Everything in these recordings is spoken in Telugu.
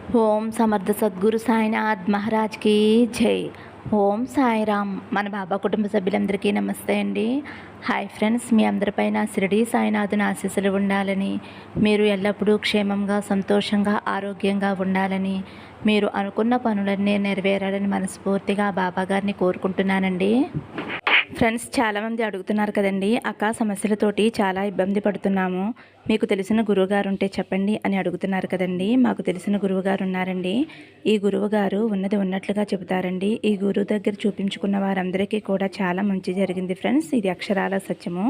ఓం సమర్థ సద్గురు సాయినాథ్ మహారాజ్కి జై. ఓం సాయిరామ్. మన బాబా కుటుంబ సభ్యులందరికీ నమస్తే అండి. హాయ్ ఫ్రెండ్స్, మీ అందరిపైన షిరిడీ సాయినాథుని ఆశీస్సులు ఉండాలని, మీరు ఎల్లప్పుడూ క్షేమంగా సంతోషంగా ఆరోగ్యంగా ఉండాలని, మీరు అనుకున్న పనులన్నీ నెరవేరాలని మనస్ఫూర్తిగా బాబా గారిని కోరుకుంటున్నానండి. ఫ్రెండ్స్, చాలామంది అడుగుతున్నారు కదండి, అక్క సమస్యలతోటి చాలా ఇబ్బంది పడుతున్నాము, మీకు తెలిసిన గురువుగారు ఉంటే చెప్పండి అని అడుగుతున్నారు కదండి. మాకు తెలిసిన గురువుగారు ఉన్నారండి. ఈ గురువుగారు ఉన్నది ఉన్నట్లుగా చెబుతారండి. ఈ గురువు దగ్గర చూపించుకున్న వారందరికీ కూడా చాలా మంచి జరిగింది ఫ్రెండ్స్. ఇది అక్షరాల సత్యము.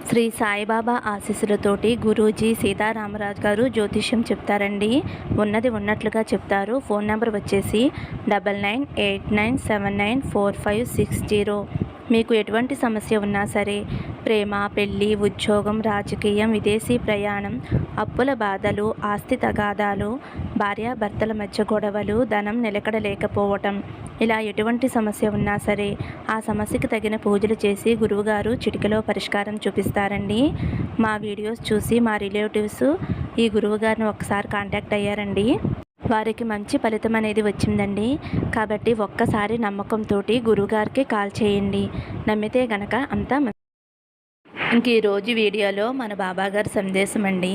శ్రీ సాయిబాబా ఆశీస్సులతోటి గురూజీ సీతారామరాజు గారు జ్యోతిష్యం చెప్తారండి. ఉన్నది ఉన్నట్లుగా చెప్తారు. ఫోన్ నెంబర్ వచ్చేసి 9989794560. మీకు ఎటువంటి సమస్య ఉన్నా సరే, ప్రేమ, పెళ్ళి, ఉద్యోగం, రాజకీయం, విదేశీ ప్రయాణం, అప్పుల బాధలు, ఆస్తి తగాదాలు, భార్యాభర్తల మధ్య గొడవలు, ధనం నిలకడ లేకపోవటం, ఇలా ఎటువంటి సమస్య ఉన్నా సరే ఆ సమస్యకు తగిన పూజలు చేసి గురువుగారు చిటికలో పరిష్కారం చూపిస్తారండి. మా వీడియోస్ చూసి మా రిలేటివ్స్ ఈ గురువుగారిని ఒకసారి కాంటాక్ట్ అయ్యారండి. వారికి మంచి ఫలితం అనేది వచ్చిందండి. కాబట్టి ఒక్కసారి నమ్మకంతో గురువుగారికి కాల్ చేయండి. నమ్మితే గనక అంతా ఇంక ఈరోజు వీడియోలో మన బాబాగారి సందేశం అండి.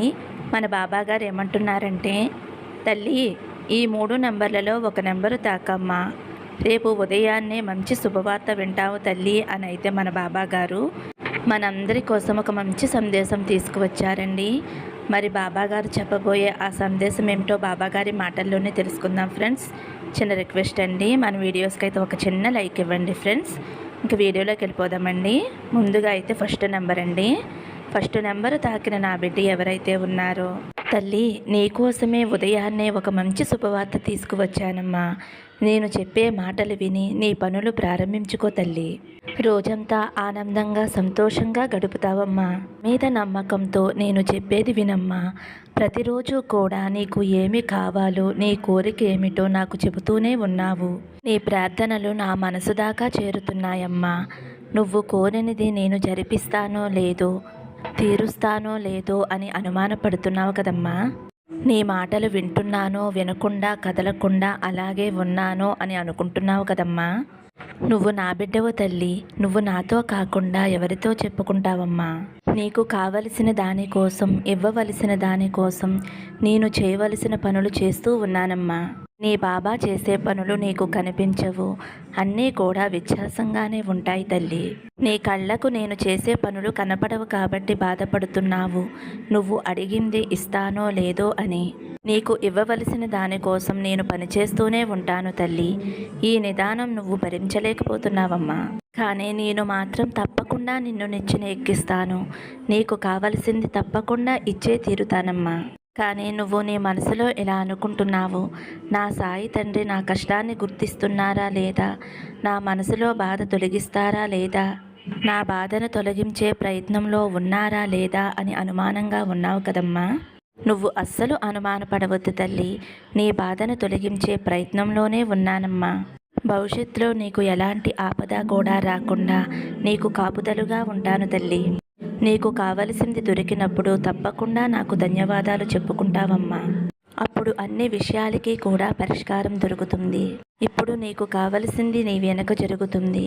మన బాబాగారు ఏమంటున్నారంటే, తల్లి, ఈ 3 నెంబర్లలో ఒక నెంబరు తాకమ్మా, రేపు ఉదయాన్నే మంచి శుభవార్త వింటావు తల్లి అని అయితే మన బాబాగారు మనందరి కోసం ఒక మంచి సందేశం తీసుకువచ్చారండి. మరి బాబాగారు చెప్పబోయే ఆ సందేశం ఏమిటో బాబాగారి మాటల్లోనే తెలుసుకుందాం ఫ్రెండ్స్. చిన్న రిక్వెస్ట్ అండి, మన వీడియోస్కి అయితే ఒక చిన్న లైక్ ఇవ్వండి ఫ్రెండ్స్. ఇంక వీడియోలోకి వెళ్ళిపోదామండి. ముందుగా అయితే ఫస్ట్ నెంబర్ అండి. ఫస్ట్ నెంబర్ తాకిన నా బిడ్డ ఎవరైతే ఉన్నారో, తల్లి, నీకోసమే ఉదయాన్నే ఒక మంచి శుభవార్త తీసుకువచ్చానమ్మా. నేను చెప్పే మాటలు విని నీ పనులు ప్రారంభించుకో తల్లి. రోజంతా ఆనందంగా సంతోషంగా గడుపుతావమ్మా. మీద నమ్మకంతో నేను చెప్పేది వినమ్మా. ప్రతిరోజు కూడా నీకు ఏమి కావాలో, నీ కోరిక ఏమిటో నాకు చెబుతూనే ఉన్నావు. నీ ప్రార్థనలు నా మనసు దాకా చేరుతున్నాయమ్మా. నువ్వు కోరినది నేను జరిపిస్తానో లేదో, తీరుస్తానో లేదో అని అనుమానపడుతున్నావు కదమ్మా. నీ మాటలు వింటున్నానో, వినకుండా కదలకుండా అలాగే ఉన్నానో అని అనుకుంటున్నావు కదమ్మా. నువ్వు నా బిడ్డవు తల్లి. నువ్వు నాతో కాకుండా ఎవరితో చెప్పుకుంటావమ్మా. నీకు కావలసిన దానికోసం, ఇవ్వవలసిన దానికోసం నేను చేయవలసిన పనులు చేస్తూ ఉన్నానమ్మా. నీ బాబా చేసే పనులు నీకు కనిపించవు, అన్నీ కూడా వ్యత్యాసంగానే ఉంటాయి తల్లి. నీ కళ్ళకు నేను చేసే పనులు కనపడవు కాబట్టి బాధపడుతున్నావు. నువ్వు అడిగింది ఇస్తానో లేదో అని. నీకు ఇవ్వవలసిన దానికోసం నేను పనిచేస్తూనే ఉంటాను తల్లి. ఈ నిదానం నువ్వు భరించలేకపోతున్నావమ్మా. కానీ నేను మాత్రం తప్పకుండా నిన్ను నెచ్చిన ఎక్కిస్తాను. నీకు కావలసింది తప్పకుండా ఇచ్చే తీరుతానమ్మా. కానీ నువ్వు నీ మనసులో ఇలా అనుకుంటున్నావు, నా సాయి తండ్రి నా కష్టాన్ని గుర్తిస్తున్నారా లేదా, నా మనసులో బాధ తొలగిస్తారా లేదా, నా బాధను తొలగించే ప్రయత్నంలో ఉన్నారా లేదా అని అనుమానంగా ఉన్నావు కదమ్మా. నువ్వు అస్సలు అనుమానపడవద్దు తల్లి. నీ బాధను తొలగించే ప్రయత్నంలోనే ఉన్నానమ్మా. భవిష్యత్తులో నీకు ఎలాంటి ఆపద కూడా రాకుండా నీకు కాపుదలుగా ఉంటాను తల్లి. నీకు కావలసింది దొరికినప్పుడు తప్పకుండా నాకు ధన్యవాదాలు చెప్పుకుంటావమ్మా. అప్పుడు అన్ని విషయాలకి కూడా పరిష్కారం దొరుకుతుంది. ఇప్పుడు నీకు కావలసింది నీ వెనక జరుగుతుంది.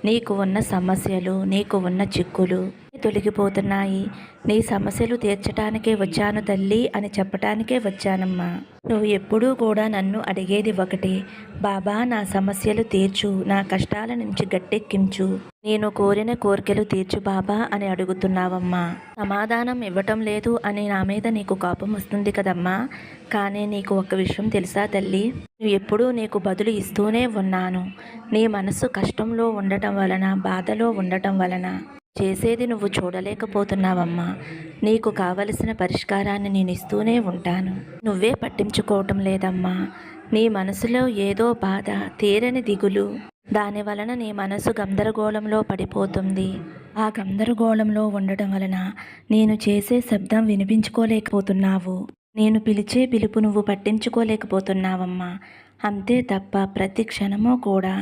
నీకు ఉన్న సమస్యలు, నీకు ఉన్న చిక్కులు తొలగిపోతున్నాయి. నీ సమస్యలు తీర్చడానికే వచ్చాను తల్లి అని చెప్పటానికే వచ్చానమ్మా. నువ్వు ఎప్పుడూ కూడా నన్ను అడిగేది ఒకటే, బాబా నా సమస్యలు తీర్చు, నా కష్టాల నుంచి గట్టెక్కించు, నేను కోరిన కోరికలు తీర్చు బాబా అని అడుగుతున్నావమ్మా. సమాధానం ఇవ్వటం లేదు అని నా మీద నీకు కోపం వస్తుంది కదమ్మా. కానీ నీకు ఒక విషయం తెలుసా తల్లి, నువ్వు ఎప్పుడూ నీకు బదులు ఇస్తూనే ఉన్నాను. నీ మనసు కష్టంలో ఉండటం వలన, బాధలో ఉండటం వలన చేసేది నువ్వు చూడలేకపోతున్నావమ్మా. నీకు కావలసిన పరిష్కారాన్ని నేను ఇస్తూనే ఉంటాను. నువ్వే పట్టించుకోవటం లేదమ్మా. నీ మనసులో ఏదో బాధ, తీరని దిగులు, దాని వలన నీ మనసు గందరగోళంలో పడిపోతుంది. ఆ గందరగోళంలో ఉండటం వలన నేను చేసే శబ్దం వినిపించుకోలేకపోతున్నావు. నేను పిలిచే పిలుపు నువ్వు పట్టించుకోలేకపోతున్నావమ్మా. అంతే తప్ప ప్రతి క్షణమూ కూడా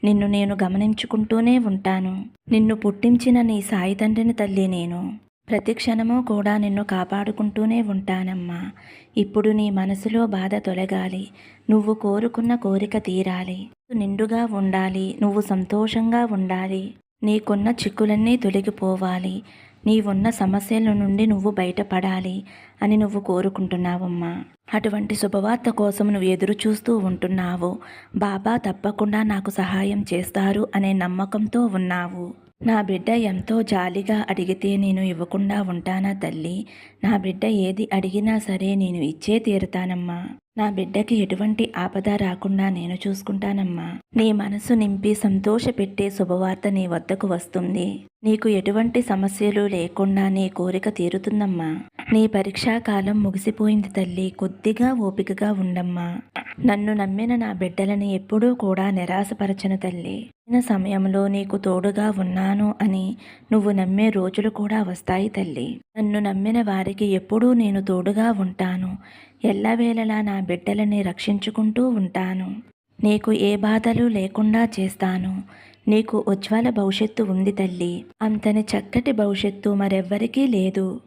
నిన్ను నేను గమనించుకుంటూనే ఉంటాను. నిన్ను పుట్టించిన నీ సాయి తండ్రిని తల్లి నేను. ప్రతి క్షణము కూడా నిన్ను కాపాడుకుంటూనే ఉంటానమ్మా. ఇప్పుడు నీ మనసులో బాధ తొలగాలి. నువ్వు కోరుకున్న కోరిక తీరాలి. నిండుగా ఉండాలి. నువ్వు సంతోషంగా ఉండాలి. నీకున్న చిక్కులన్నీ తొలగిపోవాలి. నీవున్న సమస్యల నుండి నువ్వు బయటపడాలి అని నువ్వు కోరుకుంటున్నావమ్మా. అటువంటి శుభవార్త కోసం నువ్వు ఎదురు చూస్తూ ఉంటున్నావు. బాబా తప్పకుండా నాకు సహాయం చేస్తారు అనే నమ్మకంతో ఉన్నావు. నా బిడ్డ ఎంతో జాలిగా అడిగితే నేను ఇవ్వకుండా ఉంటానా తల్లి? నా బిడ్డ ఏది అడిగినా సరే నేను ఇచ్చే తీరుతానమ్మా. నా బిడ్డకి ఎటువంటి ఆపద రాకుండా నేను చూసుకుంటానమ్మా. నీ మనసు నింపి సంతోషపెట్టే శుభవార్త నీ వద్దకు వస్తుంది. నీకు ఎటువంటి సమస్యలు లేకుండా నీ కోరిక తీరుతుందమ్మా. నీ పరీక్షా కాలం ముగిసిపోయింది తల్లి. కొద్దిగా ఓపికగా ఉండమ్మా. నన్ను నమ్మిన నా బిడ్డలని ఎప్పుడూ కూడా నిరాశపరచను తల్లి. సమయంలో నీకు తోడుగా ఉన్నాను అని నువ్వు నమ్మే రోజులు కూడా వస్తాయి తల్లి. నన్ను నమ్మిన వారికి ఎప్పుడూ నేను తోడుగా ఉంటాను. ఎల్లవేళలా నా బిడ్డలని రక్షించుకుంటూ ఉంటాను. నీకు ఏ బాధలు లేకుండా చేస్తాను. నీకు ఉజ్వల భవిష్యత్తు ఉంది తల్లి. అంతని చక్కటి భవిష్యత్తు మరెవ్వరికీ లేదు.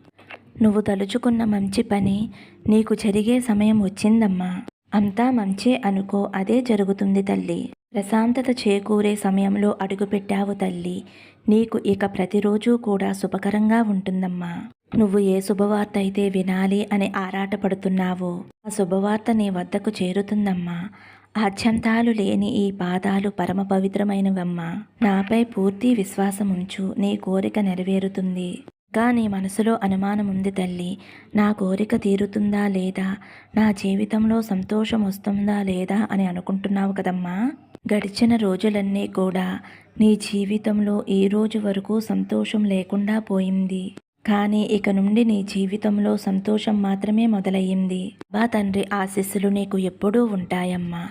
నువ్వు తలుచుకున్న మంచి పని నీకు జరిగే సమయం వచ్చిందమ్మా. అంతా మంచే అనుకో, అదే జరుగుతుంది తల్లి. ప్రశాంతత చేకూరే సమయంలో అడుగుపెట్టావు తల్లి. నీకు ఇక ప్రతిరోజు కూడా శుభకరంగా ఉంటుందమ్మా. నువ్వు ఏ శుభవార్త అయితే వినాలి అని ఆరాటపడుతున్నావో ఆ శుభవార్త నీ వద్దకు చేరుతుందమ్మా. ఆద్యంతాలు లేని ఈ పాదాలు పరమ పవిత్రమైనవమ్మా. నాపై పూర్తి విశ్వాసం ఉంచు. నీ కోరిక నెరవేరుతుంది. ఇంకా నీ మనసులో అనుమానం ఉంది తల్లి. నా కోరిక తీరుతుందా లేదా, నా జీవితంలో సంతోషం వస్తుందా లేదా అని అనుకుంటున్నావు కదమ్మా. గడిచిన రోజులన్నీ కూడా నీ జీవితంలో ఈ రోజు వరకు సంతోషం లేకుండా పోయింది. కానీ ఇక నుండి నీ జీవితంలో సంతోషం మాత్రమే మొదలయ్యింది. బా తండ్రి ఆశీస్సులు నీకు ఎప్పుడూ ఉంటాయమ్మా.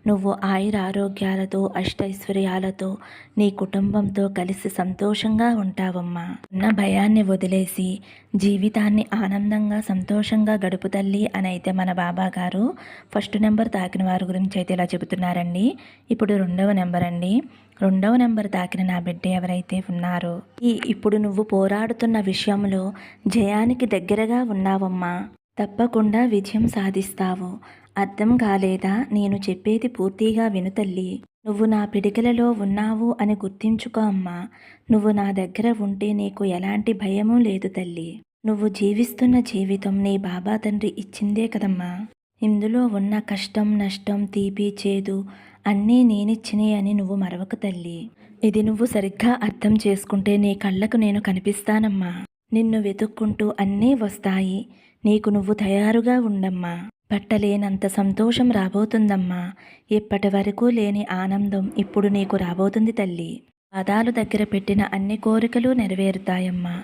నువ్వు ఆయురారోగ్యాలతో అష్టైశ్వర్యాలతో నీ కుటుంబంతో కలిసి సంతోషంగా ఉంటావమ్మా. ఉన్న భయాన్ని వదిలేసి జీవితాన్ని ఆనందంగా సంతోషంగా గడుపు తల్లి అని అయితే మన బాబా గారు ఫస్ట్ నెంబర్ తాకిన వారి గురించి అయితే ఇలా చెబుతున్నారండి. ఇప్పుడు రెండవ నెంబర్ అండి. రెండవ నెంబర్ తాకిన నా బిడ్డ ఎవరైతే ఉన్నారో ఇప్పుడు నువ్వు పోరాడుతున్న విషయంలో జయానికి దగ్గరగా ఉన్నావమ్మా. తప్పకుండా విజయం సాధిస్తావు. అర్థం కాలేదా? నేను చెప్పేది పూర్తిగా విను తల్లి. నువ్వు నా పిడికిలలో ఉన్నావు అని గుర్తించుకో అమ్మా. నువ్వు నా దగ్గర ఉంటే నీకు ఎలాంటి భయమూ లేదు తల్లి. నువ్వు జీవిస్తున్న జీవితం నీ బాబా తండ్రి ఇచ్చిందే కదమ్మా. ఇందులో ఉన్న కష్టం, నష్టం, తీపి, చేదు అన్నీ నేనిచ్చినే అని నువ్వు మరవకు తల్లి. ఇది నువ్వు సరిగ్గా అర్థం చేసుకుంటే నీ కళ్ళకు నేను కనిపిస్తానమ్మా. నిన్ను వెతుక్కుంటూ అన్నీ వస్తాయి. నీకు నువ్వు తయారుగా ఉండమ్మా. పట్టలేనంత సంతోషం రాబోతుందమ్మా. ఇప్పటి వరకు లేని ఆనందం ఇప్పుడు నీకు రాబోతుంది తల్లి. పాదాలు దగ్గర పెట్టిన అన్ని కోరికలు నెరవేరుతాయమ్మా.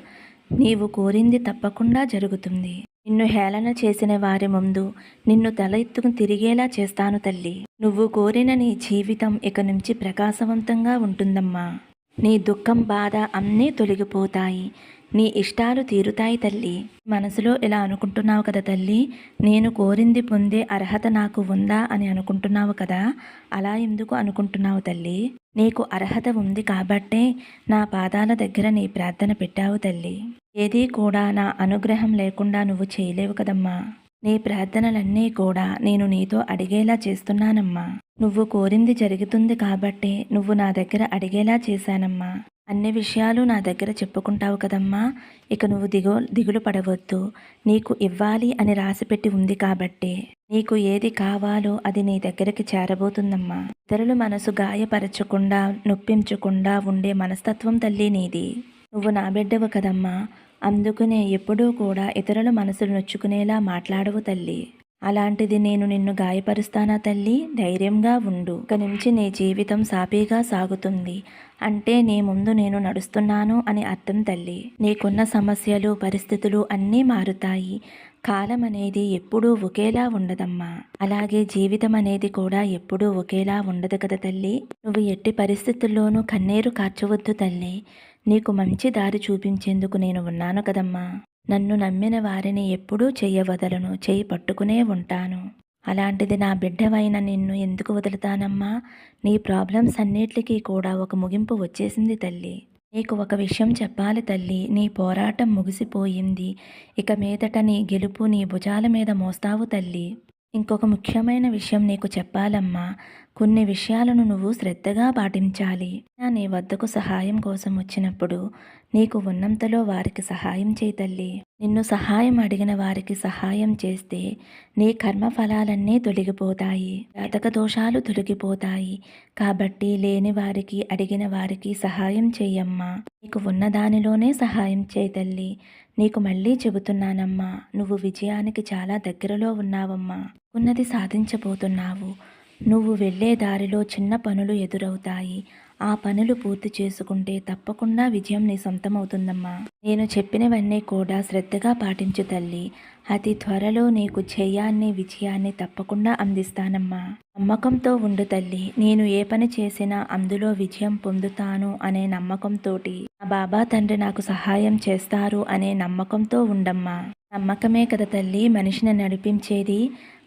నీవు కోరింది తప్పకుండా జరుగుతుంది. నిన్ను హేళన చేసిన వారి ముందు నిన్ను తల ఎత్తుకుని తిరిగేలా చేస్తాను తల్లి. నువ్వు కోరిన నీ జీవితం ఇక నుంచి ప్రకాశవంతంగా ఉంటుందమ్మా. నీ దుఃఖం, బాధ అన్నీ తొలగిపోతాయి. నీ ఇష్టాలు తీరుతాయి తల్లి. మనసులో ఇలా అనుకుంటున్నావు కదా తల్లి, నేను కోరింది పొందే అర్హత నాకు ఉందా అని అనుకుంటున్నావు కదా. అలా ఎందుకు అనుకుంటున్నావు తల్లి? నీకు అర్హత ఉంది కాబట్టే నా పాదాల దగ్గర నీ ప్రార్థన పెట్టావు తల్లి. ఏదీ కూడా నా అనుగ్రహం లేకుండా నువ్వు చేయలేవు కదమ్మా. నీ ప్రార్థనలన్నీ కూడా నేను నీతో అడిగేలా చేస్తున్నానమ్మా. నువ్వు కోరింది జరుగుతుంది కాబట్టే నువ్వు నా దగ్గర అడిగేలా చేశానమ్మా. అన్ని విషయాలు నా దగ్గర చెప్పుకుంటావు కదమ్మా. ఇక నువ్వు దిగులు పడవద్దు. నీకు ఇవ్వాలి అని రాసిపెట్టి ఉంది కాబట్టే నీకు ఏది కావాలో అది నీ దగ్గరికి చేరబోతుందమ్మా. ఇతరుల మనసు గాయపరచకుండా, నొప్పించకుండా ఉండే మనస్తత్వం తల్లి నీది. నువ్వు నా బిడ్డవు కదమ్మా. అందుకనే ఎప్పుడూ కూడా ఇతరుల మనసులు నొచ్చుకునేలా మాట్లాడవు తల్లి. అలాంటిది నేను నిన్ను గాయపరుస్తానా తల్లి? ధైర్యంగా ఉండు. ఇక నుంచి నీ జీవితం సాఫీగా సాగుతుంది అంటే నీ ముందు నేను నడుస్తున్నాను అని అర్థం తల్లి. నీకున్న సమస్యలు, పరిస్థితులు అన్నీ మారుతాయి. కాలం అనేది ఎప్పుడూ ఒకేలా ఉండదమ్మా. అలాగే జీవితం అనేది కూడా ఎప్పుడూ ఒకేలా ఉండదు కదా తల్లి. నువ్వు ఎట్టి పరిస్థితుల్లోనూ కన్నీరు కార్చవద్దు తల్లి. నీకు మంచి దారి చూపించేందుకు నేను ఉన్నాను కదమ్మా. నన్ను నమ్మిన వారిని ఎప్పుడూ చెయ్యవదలను, చేయి పట్టుకునే ఉంటాను. అలాంటిది నా బిడ్డవైన నిన్ను ఎందుకు వదులుతానమ్మా? నీ ప్రాబ్లమ్స్ అన్నిటికీ కూడా ఒక ముగింపు వచ్చేసింది తల్లి. నీకు ఒక విషయం చెప్పాలి తల్లి. నీ పోరాటం ముగిసిపోయింది. ఇక మీదట నీ గెలుపు నీ భుజాల మీద మోస్తావు తల్లి. ఇంకొక ముఖ్యమైన విషయం నీకు చెప్పాలమ్మా. కొన్ని విషయాలను నువ్వు శ్రద్ధగా పాటించాలి. నీ వద్దకు సహాయం కోసం వచ్చినప్పుడు నీకు ఉన్నంతలో వారికి సహాయం చేయి తల్లి. నిన్ను సహాయం అడిగిన వారికి సహాయం చేస్తే నీ కర్మ ఫలాలన్నీ తొలగిపోతాయి. జాతక దోషాలు తొలగిపోతాయి. కాబట్టి లేని వారికి అడిగిన వారికి సహాయం చెయ్యమ్మా. నీకు ఉన్న దానిలోనే సహాయం చేయి తల్లి. నీకు మళ్ళీ చెబుతున్నానమ్మా, నువ్వు విజయానికి చాలా దగ్గరలో ఉన్నావమ్మా. ఉన్నది సాధించబోతున్నావు. నువ్వు వెళ్ళే దారిలో చిన్న పనులు ఎదురవుతాయి. ఆ పనులు పూర్తి చేసుకుంటే తప్పకుండా విజయం నీ సొంతమవుతుందమ్మా. నేను చెప్పినవన్నీ కూడా శ్రద్ధగా పాటించు తల్లి. అతి త్వరలో నీకు జయాన్ని విజయాన్ని తప్పకుండా అందిస్తానమ్మా. నమ్మకంతో ఉండు తల్లి. నేను ఏ పని చేసినా అందులో విజయం పొందుతాను అనే నమ్మకంతోటి నా బాబా తండ్రి నాకు సహాయం చేస్తారు అనే నమ్మకంతో ఉండమ్మా. నమ్మకమే కదా తల్లి మనిషిని నడిపించేది.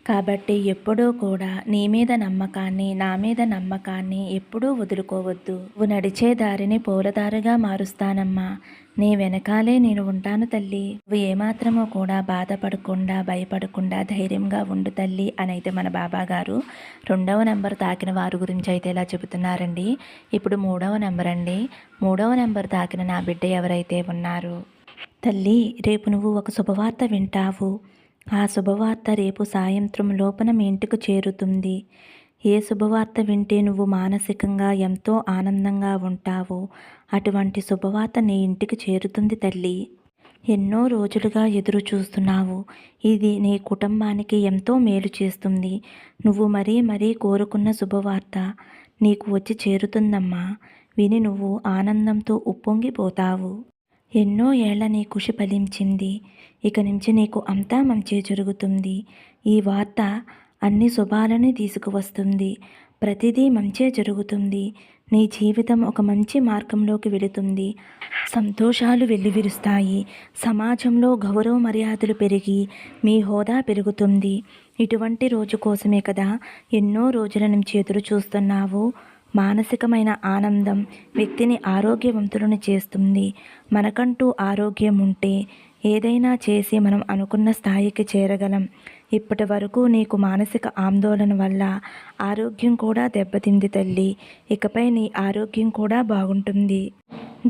కాబట్టి ఎప్పుడూ కూడా నీ మీద నమ్మకాన్ని, నా మీద నమ్మకాన్ని ఎప్పుడూ వదులుకోవద్దు. నువ్వు నడిచే దారిని పూలదారిగా మారుస్తానమ్మా. నీ వెనకాలే నేను ఉంటాను తల్లి. నువ్వు ఏమాత్రమో కూడా బాధపడకుండా, భయపడకుండా ధైర్యంగా ఉండు తల్లి అని అయితే మన బాబా గారు 2వ నెంబర్ తాకిన వారి గురించి అయితే ఇలా చెబుతున్నారండి. ఇప్పుడు 3వ నెంబర్ అండి. 3వ నెంబర్ తాకిన నా బిడ్డ ఎవరైతే ఉన్నారో, తల్లి రేపు నువ్వు ఒక శుభవార్త వింటావు. ఆ శుభవార్త రేపు సాయంత్రం లోపల మీ ఇంటికి చేరుతుంది. ఏ శుభవార్త వింటే నువ్వు మానసికంగా ఎంతో ఆనందంగా ఉంటావో అటువంటి శుభవార్త నీ ఇంటికి చేరుతుంది తల్లి. ఎన్నో రోజులుగా ఎదురు చూస్తున్నావు. ఇది నీ కుటుంబానికి ఎంతో మేలు చేస్తుంది. నువ్వు మరీ మరీ కోరుకున్న శుభవార్త నీకు వచ్చి చేరుతుందమ్మా. విని నువ్వు ఆనందంతో ఉప్పొంగిపోతావు. ఎన్నో ఏళ్ల నీ కృషి ఫలించింది. ఇక నుంచి నీకు అంతా మంచి జరుగుతుంది. ఈ వార్త అన్ని శుభాలని తీసుకువస్తుంది. ప్రతిదీ మంచే జరుగుతుంది. నీ జీవితం ఒక మంచి మార్గంలోకి వెళుతుంది. సంతోషాలు వెల్లివిరుస్తాయి. సమాజంలో గౌరవ మర్యాదలు పెరిగి మీ హోదా పెరుగుతుంది. ఇటువంటి రోజు కోసమే కదా ఎన్నో రోజుల నుంచి ఎదురు చూస్తున్నావు. మానసికమైన ఆనందం వ్యక్తిని ఆరోగ్యవంతులను చేస్తుంది. మనకంటూ ఆరోగ్యం ఉంటే ఏదైనా చేసి మనం అనుకున్న స్థాయికి చేరగలం. ఇప్పటి వరకు నీకు మానసిక ఆందోళన వల్ల ఆరోగ్యం కూడా దెబ్బతింది తల్లి. ఇకపై నీ ఆరోగ్యం కూడా బాగుంటుంది.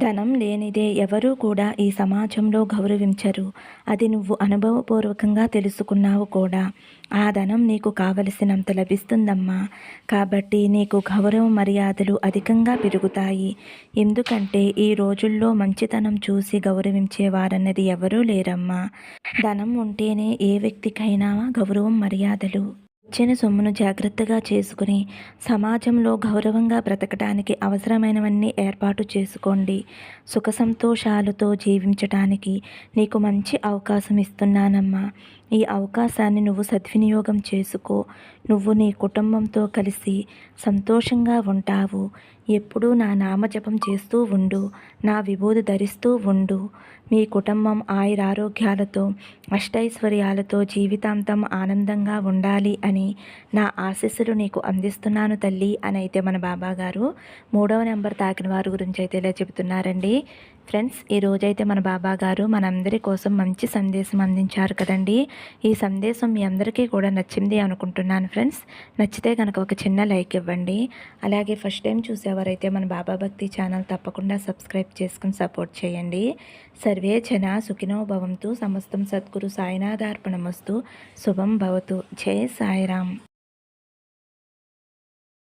ధనం లేనిదే ఎవరూ కూడా ఈ సమాజంలో గౌరవించరు. అది నువ్వు అనుభవపూర్వకంగా తెలుసుకున్నావు కూడా. ఆ ధనం నీకు కావలసినంత లభిస్తుందమ్మా. కాబట్టి నీకు గౌరవ మర్యాదలు అధికంగా పెరుగుతాయి. ఎందుకంటే ఈ రోజుల్లో మంచితనం చూసి గౌరవించేవారన్నది ఎవరూ లేరమ్మా. ధనం ఉంటేనే ఏ వ్యక్తికైనా గౌరవం మర్యాదలు. ఇచ్చిన సొమ్మును జాగ్రత్తగా చేసుకుని సమాజంలో గౌరవంగా బ్రతకడానికి అవసరమైనవన్నీ ఏర్పాటు చేసుకోండి. సుఖ సంతోషాలతో జీవించటానికి నీకు మంచి అవకాశం ఇస్తున్నానమ్మా. ఈ అవకాశాన్ని నువ్వు సద్వినియోగం చేసుకో. నువ్వు నీ కుటుంబంతో కలిసి సంతోషంగా ఉంటావు. ఎప్పుడూ నా నామజపం చేస్తూ ఉండు. నా విభూది ధరిస్తూ ఉండు. మీ కుటుంబం ఆయురారోగ్యాలతో అష్టైశ్వర్యాలతో జీవితాంతం ఆనందంగా ఉండాలి అని నా ఆశీస్సులు నీకు అందిస్తున్నాను తల్లి అని అయితే మన బాబా గారు 3వ నెంబర్ తాకిన వారి గురించి అయితే ఇలా చెబుతున్నారండి. ఫ్రెండ్స్, ఈరోజైతే మన బాబా గారు మనందరి కోసం మంచి సందేశం అందించారు కదండి. ఈ సందేశం మీ అందరికీ కూడా నచ్చింది అనుకుంటున్నాను ఫ్రెండ్స్. నచ్చితే కనుక ఒక చిన్న లైక్ ఇవ్వండి. అలాగే ఫస్ట్ టైం చూసేవారైతే మన బాబా భక్తి ఛానల్ తప్పకుండా సబ్స్క్రైబ్ చేసుకుని సపోర్ట్ చేయండి. సర్వే జన సుఖినో భవంతు. సమస్తం సద్గురు సాయినాథార్పణమస్తు. శుభం భవతు. జై సాయిరామ్.